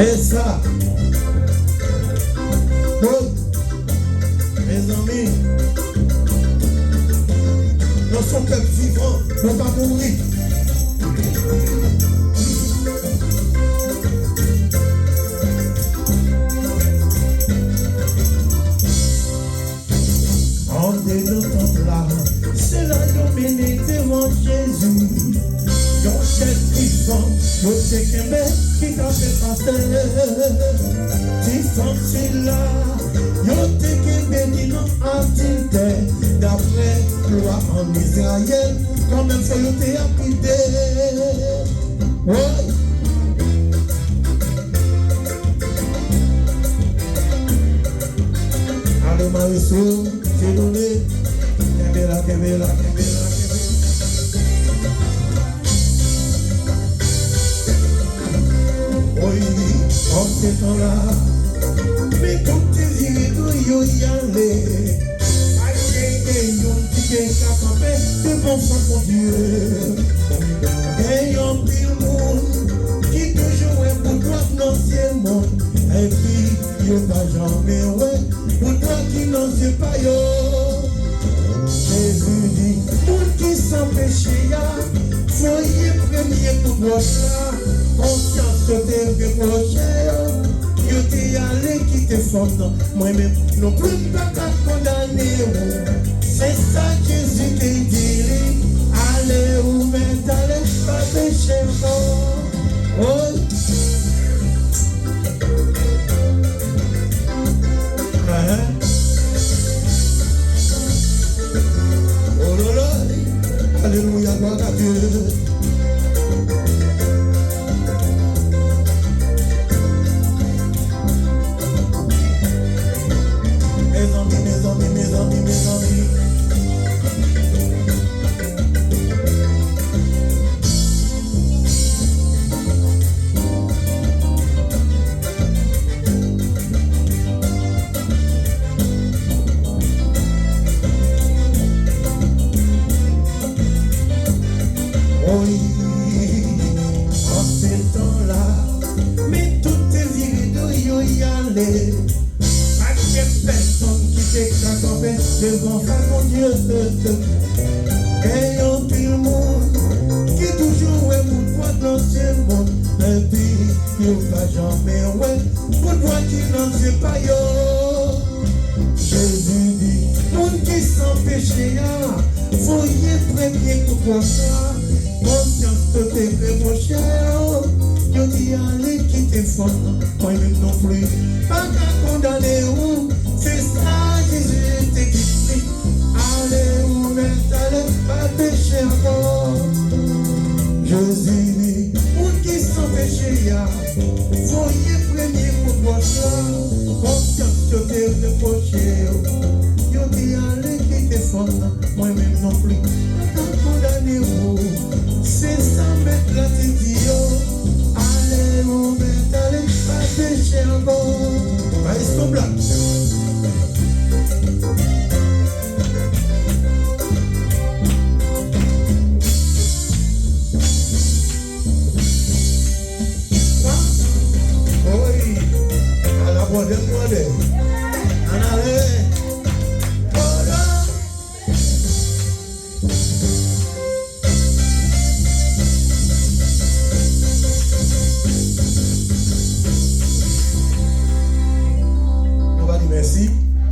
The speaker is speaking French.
Et ça, bon, mes amis, nous sommes peuple vivant, nous ne pas mourir. En dénotant là, c'est là qu'on bénit devant Jésus. Yon chef vivant, yon te kembe qui t'a fait passer. Disant c'est là, yon te kembe dit non entité. D'après loi en Israël, quand même faut yon te apide. Ouais. Allez Marisou, j'ai donné. Kembela, kembela, kembela. Oui, en ces temps-là, mais quand tu dis que yo y allez, aïe, yon petit qu'à camper devant son Dieu. Et yon pile monde qui toujours est pour toi dans ce monde. Et puis, yo pas jamais ouais, pour toi qui n'en sait pas yo. Jésus dit, monde qui sans péché ya, soyez premier pour toi là. Conscience que t'es reproché, yo t'es allé qui te forme, moi-même non plus pas qu'à condamner. C'est ça Jésus te dit, allez ou mais allez pas pécher non. Oh. Oh là là, alléluia, gloire à Dieu. Oui, en ces temps-là, mais tout est viré de yo y aller. Pas de personne qui t'est campé devant mon Dieu. Et yon pile monde qui toujours est pour toi dans ce monde. Et puis, yo pas jamais ouais, pour toi qui n'en sais pas yo. Jésus dit, monde qui sans péché, voyez premier pour toi ça. Conscience que t'es fait mon cher, yo dis allez qui te fonde, moi-même non plus, pas qu'à condamner ou, c'est ça Jésus te dit, allez ou mais allez pas pécher encore. Jésus dit, pour qui sans péché ya, voyez premier pour toi ça, conscience que t'es fait mon cher, yo dis allez qui te fonde, moi-même non plus, pas qu'à condamner ou. C'est ça mettre la titio. Allez, mon bête, allez, pas pécher encore. Reste ton blague. Oui, à la boîte de en allez. Merci.